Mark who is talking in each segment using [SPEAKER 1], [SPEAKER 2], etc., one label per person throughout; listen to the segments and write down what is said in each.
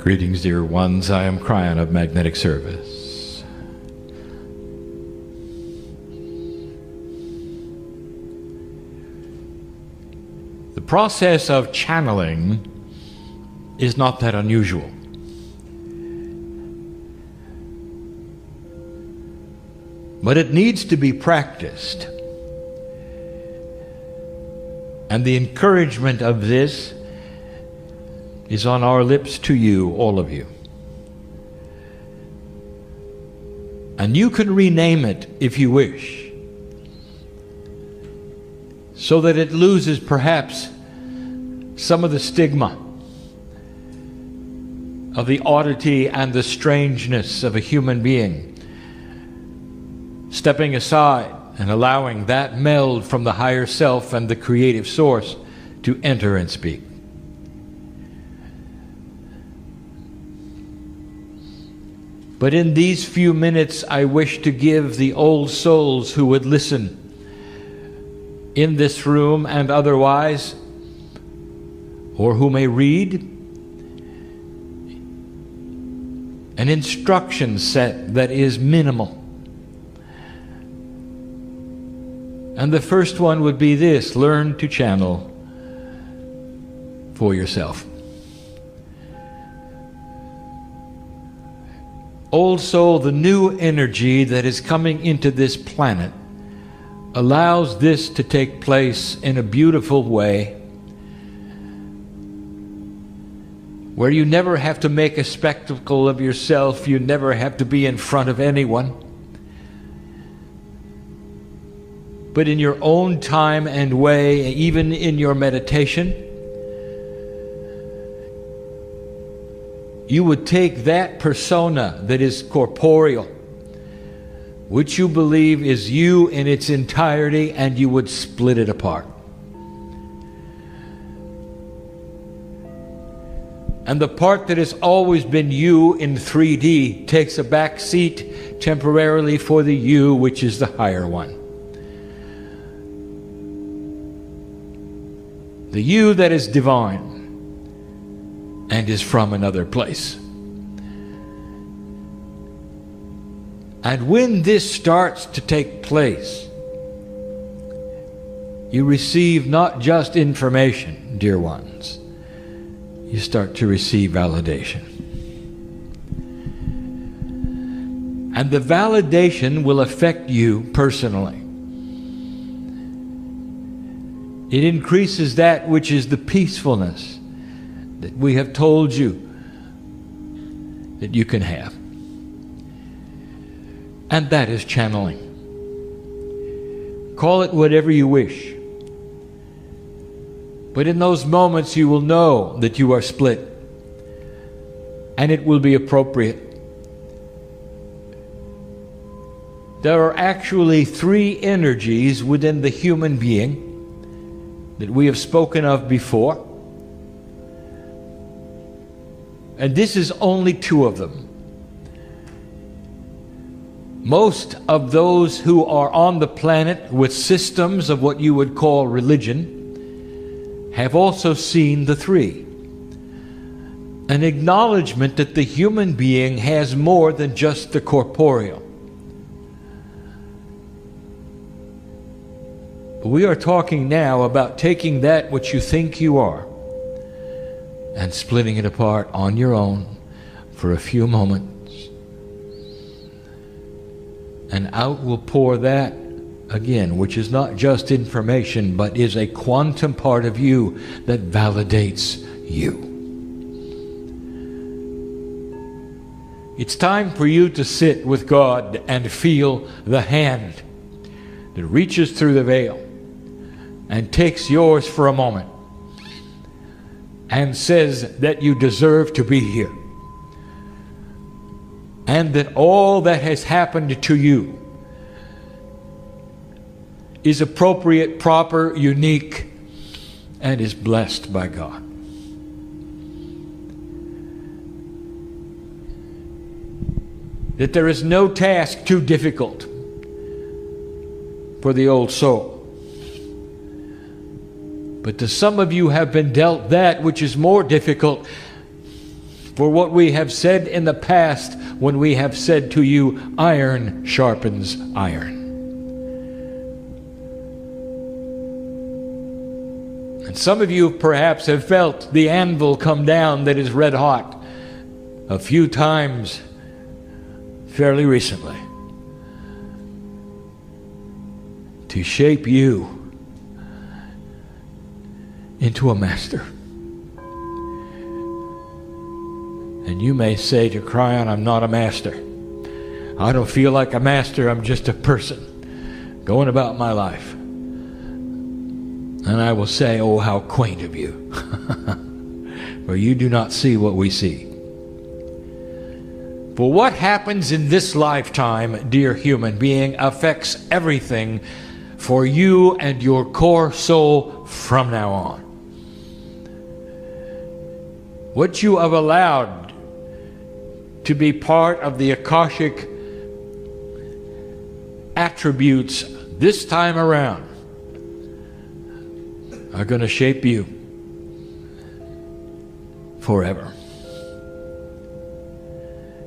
[SPEAKER 1] Greetings, dear ones. I am KRYON of Magnetic Service. The process of channeling is not that unusual. But it needs to be practiced. And the encouragement of this is on our lips to you, all of you. And you can rename it if you wish, so that it loses perhaps some of the stigma of the oddity and the strangeness of a human being, stepping aside and allowing that meld from the higher self and the creative source to enter and speak. But in these few minutes, I wish to give the old souls who would listen in this room and otherwise, or who may read, an instruction set that is minimal. And the first one would be this: learn to channel for yourself. Old soul, the new energy that is coming into this planet allows this to take place in a beautiful way, where you never have to make a spectacle of yourself, you never have to be in front of anyone, but in your own time and way, even in your meditation, you would take that persona that is corporeal, which you believe is you in its entirety, and you would split it apart. And the part that has always been you in 3D takes a back seat temporarily for the you, which is the higher one. The you that is divine and is from another place. And when this starts to take place, you receive not just information, dear ones, you start to receive validation. And the validation will affect you personally. It increases that which is the peacefulness that we have told you that you can have. And that is channeling. Call it whatever you wish. But in those moments you will know that you are split, and it will be appropriate. There are actually 3 energies within the human being that we have spoken of before. And this is only 2 of them. Most of those who are on the planet with systems of what you would call religion have also seen the 3. An acknowledgement that the human being has more than just the corporeal. But we are talking now about taking that which you think you are and splitting it apart on your own for a few moments. And out will pour that again, which is not just information, but is a quantum part of you that validates you. It's time for you to sit with God and feel the hand that reaches through the veil and takes yours for a moment and says that you deserve to be here, and that all that has happened to you is appropriate, proper, unique, and is blessed by God. That there is no task too difficult for the old soul. But to some of you have been dealt that which is more difficult for what we have said in the past when we have said to you, iron sharpens iron. And some of you perhaps have felt the anvil come down that is red hot a few times fairly recently to shape you into a master. And you may say to KRYON, I'm not a master. I don't feel like a master. I'm just a person going about my life. And I will say, oh, how quaint of you. For you do not see what we see. For what happens in this lifetime, dear human being, affects everything for you and your core soul from now on. What you have allowed to be part of the Akashic attributes this time around are going to shape you forever.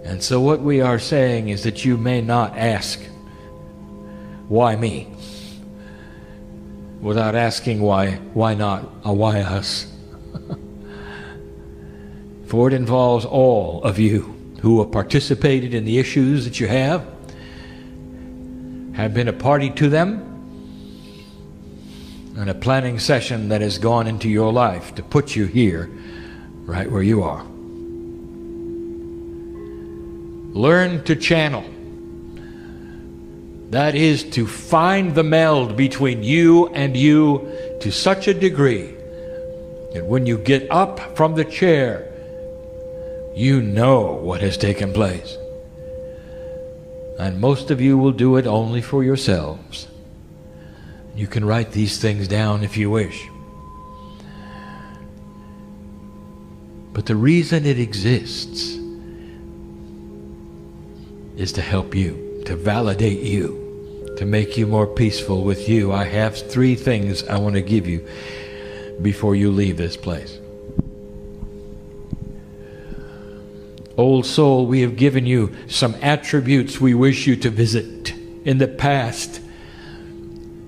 [SPEAKER 1] And so what we are saying is that you may not ask, why me? Without asking why not, or why us? For it involves all of you who have participated in the issues that you have been a party to them, and a planning session that has gone into your life to put you here, right where you are. Learn to channel. That is to find the meld between you and you to such a degree that when you get up from the chair, you know what has taken place. And most of you will do it only for yourselves. You can write these things down if you wish. But the reason it exists is to help you, to validate you, to make you more peaceful with you. I have 3 things I want to give you before you leave this place. Old soul, we have given you some attributes we wish you to visit in the past.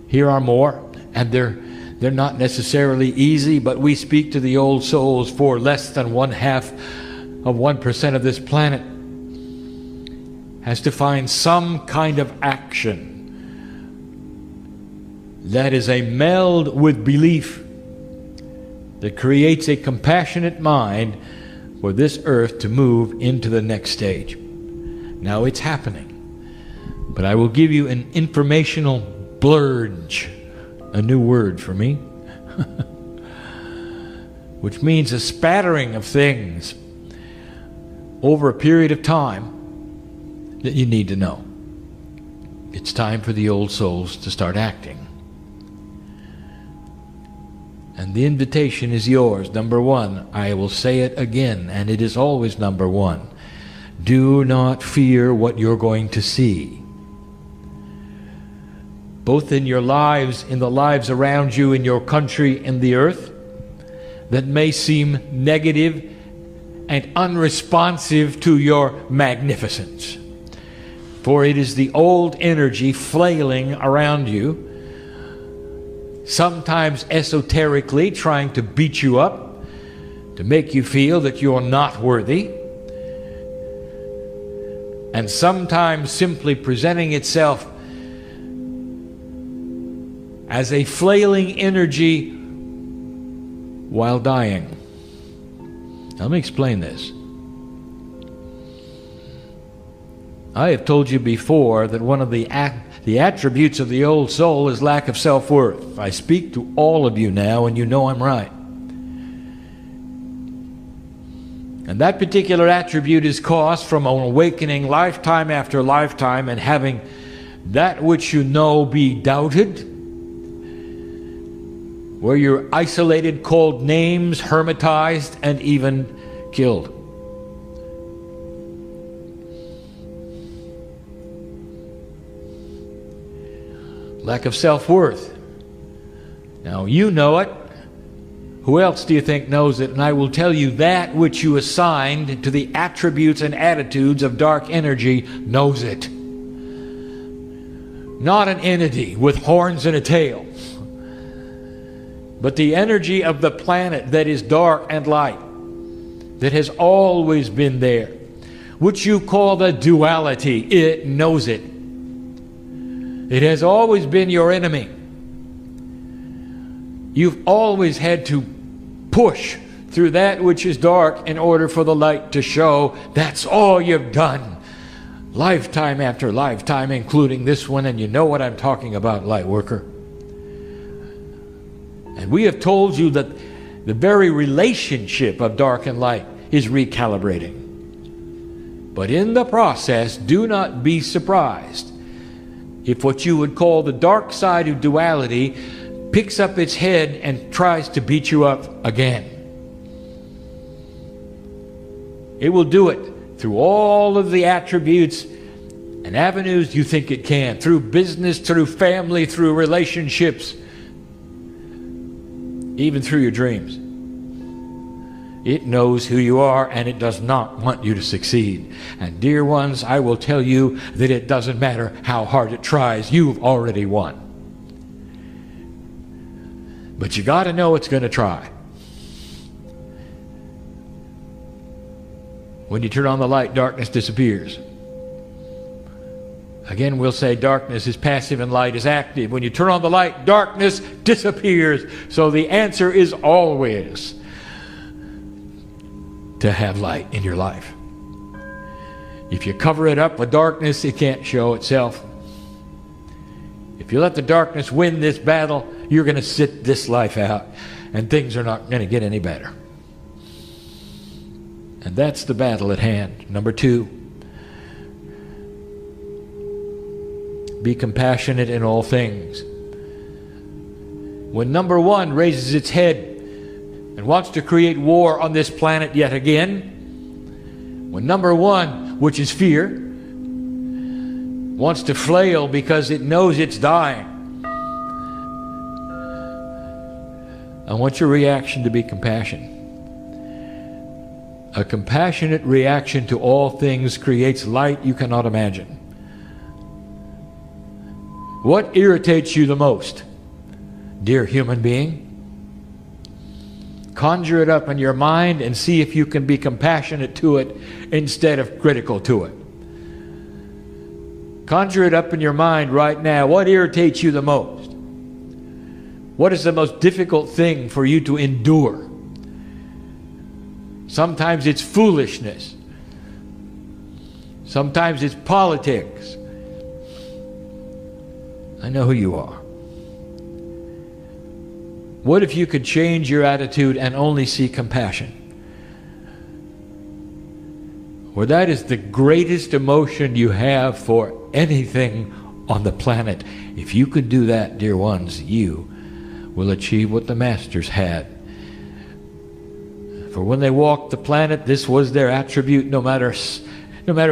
[SPEAKER 1] Here are more, and they're not necessarily easy, but we speak to the old souls for less than 1/2% of this planet has to find some kind of action that is a meld with belief that creates a compassionate mind for this earth to move into the next stage. Now it's happening, but I will give you an informational blurge, a new word for me, which means a spattering of things over a period of time that you need to know. It's time for the old souls to start acting. And the invitation is yours. Number 1, I will say it again, and it is always number 1. Do not fear what you're going to see. Both in your lives, in the lives around you, in your country, in the earth, that may seem negative and unresponsive to your magnificence. For it is the old energy flailing around you, sometimes esoterically trying to beat you up, to make you feel that you're not worthy, and sometimes simply presenting itself as a flailing energy while dying. Let me explain this. I have told you before that one of the attributes of the old soul is lack of self-worth. I speak to all of you now, and you know I'm right. And that particular attribute is caused from an awakening lifetime after lifetime and having that which you know be doubted, where you're isolated, called names, hermitized, and even killed. Lack of self-worth. Now you know it. Who else do you think knows it? And I will tell you, that which you assigned to the attributes and attitudes of dark energy knows it. Not an entity with horns and a tail, but the energy of the planet that is dark and light, that has always been there, which you call the duality. It knows it. It has always been your enemy. You've always had to push through that which is dark in order for the light to show. That's all you've done, lifetime after lifetime, including this one, and you know what I'm talking about, light worker. And we have told you that the very relationship of dark and light is recalibrating. But in the process, do not be surprised if what you would call the dark side of duality picks up its head and tries to beat you up again. It will do it through all of the attributes and avenues you think it can, through business, through family, through relationships, even through your dreams. It knows who you are, and it does not want you to succeed. And dear ones, I will tell you that it doesn't matter how hard it tries. You've already won. But you got to know it's going to try. When you turn on the light, darkness disappears. Again, we'll say darkness is passive and light is active. When you turn on the light, darkness disappears. So the answer is always to have light in your life. If you cover it up with darkness, it can't show itself. If you let the darkness win this battle, you're going to sit this life out, and things are not going to get any better. And that's the battle at hand. Number 2, be compassionate in all things. When number 1 raises its head and wants to create war on this planet yet again, when number 1, which is fear, wants to flail because it knows it's dying, I want your reaction to be compassion. A compassionate reaction to all things creates light you cannot imagine. What irritates you the most, dear human being? Conjure it up in your mind and see if you can be compassionate to it instead of critical to it. Conjure it up in your mind right now. What irritates you the most? What is the most difficult thing for you to endure? Sometimes it's foolishness. Sometimes it's politics. I know who you are. What if you could change your attitude and only see compassion? Where that is the greatest emotion you have for anything on the planet. If you could do that, dear ones, you will achieve what the masters had. For when they walked the planet, this was their attribute, no matter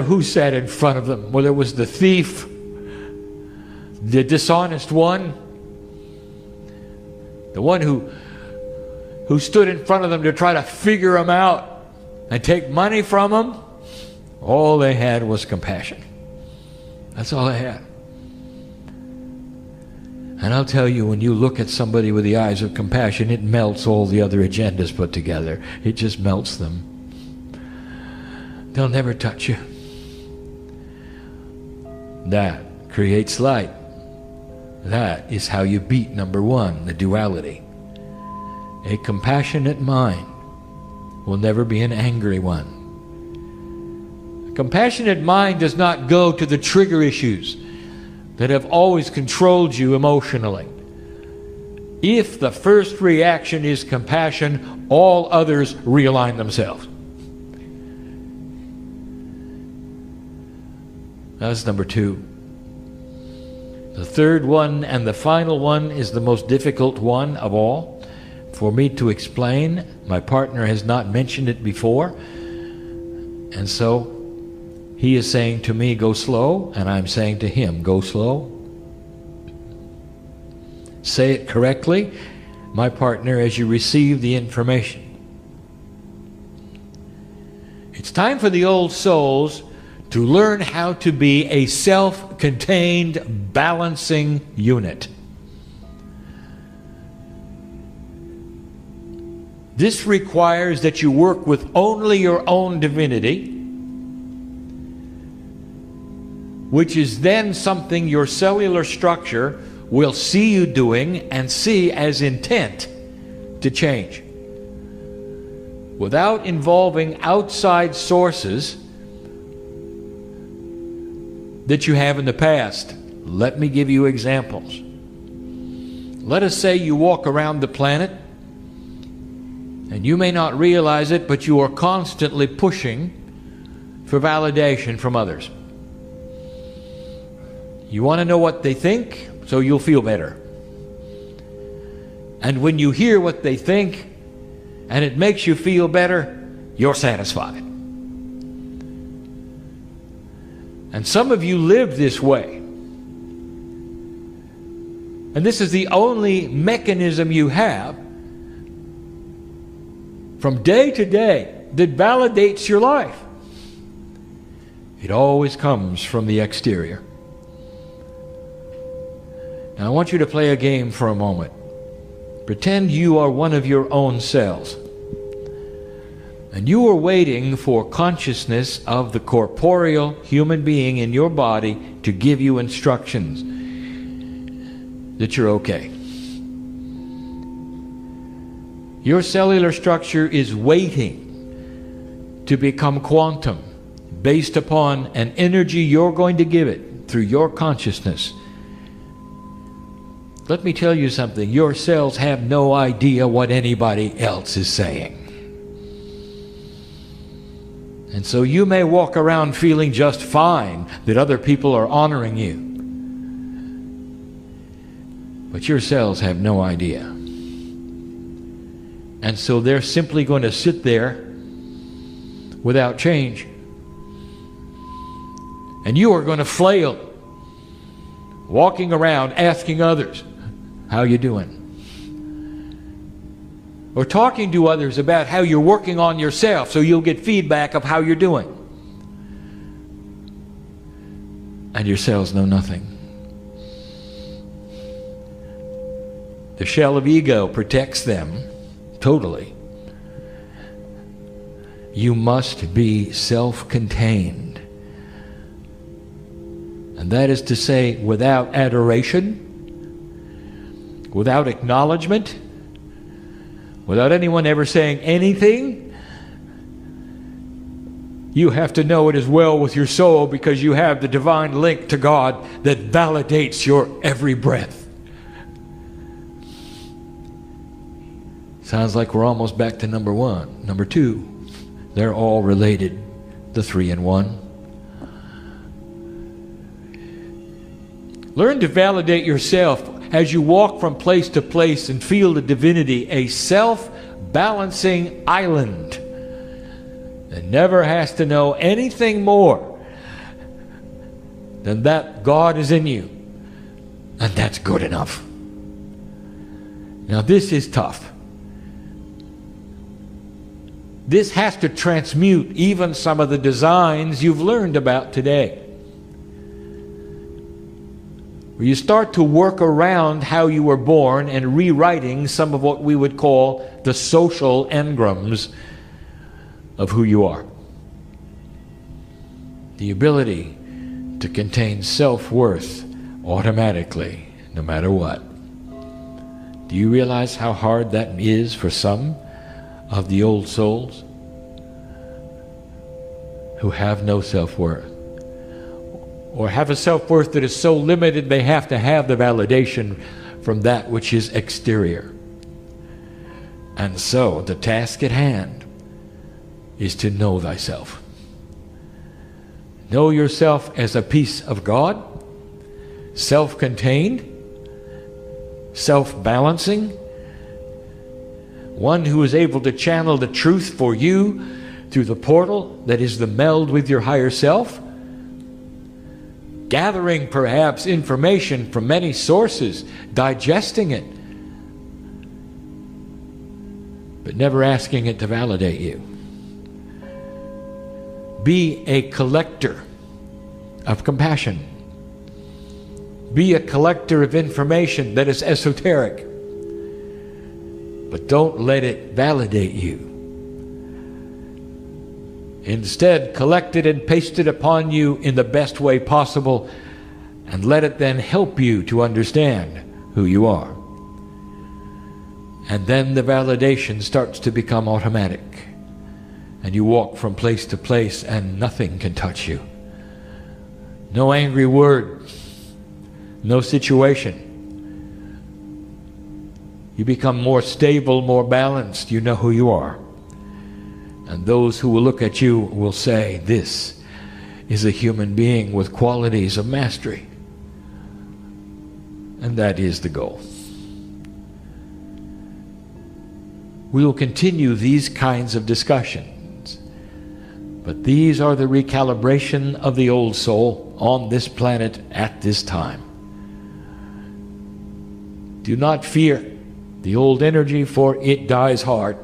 [SPEAKER 1] who sat in front of them, whether it was the thief, the dishonest one, the one who stood in front of them to try to figure them out and take money from them. All they had was compassion. That's all they had. And I'll tell you, when you look at somebody with the eyes of compassion, it melts all the other agendas put together. It just melts them. They'll never touch you. That creates light. That is how you beat number 1, the duality. A compassionate mind will never be an angry one. A compassionate mind does not go to the trigger issues that have always controlled you emotionally. If the first reaction is compassion, all others realign themselves. That's number 2. The third one and the final one is the most difficult one of all for me to explain. My partner has not mentioned it before, and so he is saying to me, go slow, and I'm saying to him, go slow. Say it correctly, my partner, as you receive the information. It's time for the old souls to learn how to be a self-contained, balancing unit. This requires that you work with only your own divinity, which is then something your cellular structure will see you doing and see as intent to change. Without involving outside sources that you have in the past. Let me give you examples. Let us say you walk around the planet, and you may not realize it, but you are constantly pushing for validation from others. You want to know what they think, so you'll feel better. And when you hear what they think, and it makes you feel better, you're satisfied. And some of you live this way. And this is the only mechanism you have from day to day that validates your life. It always comes from the exterior. Now I want you to play a game for a moment. Pretend you are one of your own cells, and you are waiting for consciousness of the corporeal human being in your body to give you instructions that you're okay. Your cellular structure is waiting to become quantum based upon an energy you're going to give it through your consciousness. Let me tell you something. Your cells have no idea what anybody else is saying. And so you may walk around feeling just fine that other people are honoring you. But your cells have no idea. And so they're simply going to sit there without change. And you are going to flail, walking around asking others, how you doing? Or talking to others about how you're working on yourself so you'll get feedback of how you're doing. And your cells know nothing. The shell of ego protects them totally. You must be self-contained. And that is to say, without adoration, without acknowledgement, without anyone ever saying anything. You have to know it is well with your soul because you have the divine link to God that validates your every breath. Sounds like we're almost back to number one. Number two, they're all related, the three in one. Learn to validate yourself as you walk from place to place and feel the divinity, a self-balancing island that never has to know anything more than that God is in you, and that's good enough. Now this is tough. This has to transmute even some of the designs you've learned about today. Where you start to work around how you were born and rewriting some of what we would call the social engrams of who you are. The ability to contain self-worth automatically, no matter what. Do you realize how hard that is for some of the old souls who have no self-worth? Or have a self-worth that is so limited they have to have the validation from that which is exterior. And so the task at hand is to know thyself. Know yourself as a piece of God, self-contained, self-balancing, one who is able to channel the truth for you through the portal that is the meld with your higher self, gathering perhaps information from many sources, digesting it, but never asking it to validate you. Be a collector of compassion. Be a collector of information that is esoteric, but don't let it validate you. Instead, collect it and paste it upon you in the best way possible, and let it then help you to understand who you are. And then the validation starts to become automatic, and you walk from place to place and nothing can touch you. No angry word, no situation. You become more stable, more balanced. You know who you are. And those who will look at you will say, this is a human being with qualities of mastery. And that is the goal. We will continue these kinds of discussions, but these are the recalibration of the old soul on this planet at this time. Do not fear the old energy, for it dies hard,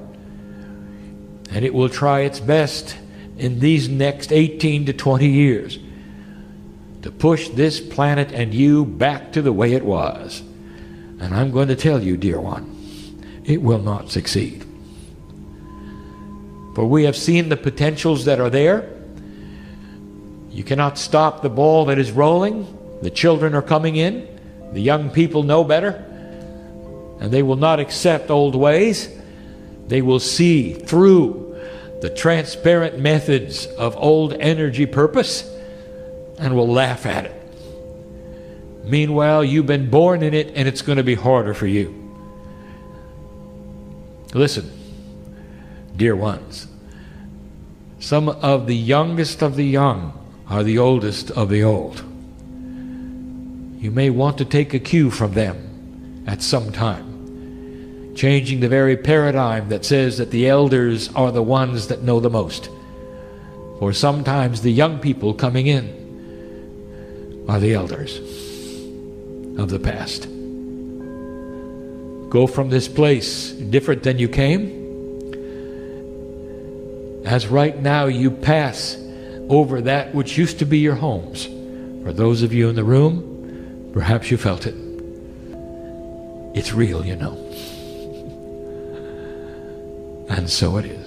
[SPEAKER 1] and it will try its best in these next 18 to 20 years to push this planet and you back to the way it was. And I'm going to tell you, dear one, it will not succeed. For we have seen the potentials that are there. You cannot stop the ball that is rolling. The children are coming in. The young people know better. And they will not accept old ways. They will see through the transparent methods of old energy purpose and will laugh at it. Meanwhile, you've been born in it, and it's going to be harder for you. Listen, dear ones, some of the youngest of the young are the oldest of the old. You may want to take a cue from them at some time, changing the very paradigm that says that the elders are the ones that know the most. For sometimes the young people coming in are the elders of the past. Go from this place different than you came, as right now you pass over that which used to be your homes. For those of you in the room, perhaps you felt it. It's real, you know. And so it is.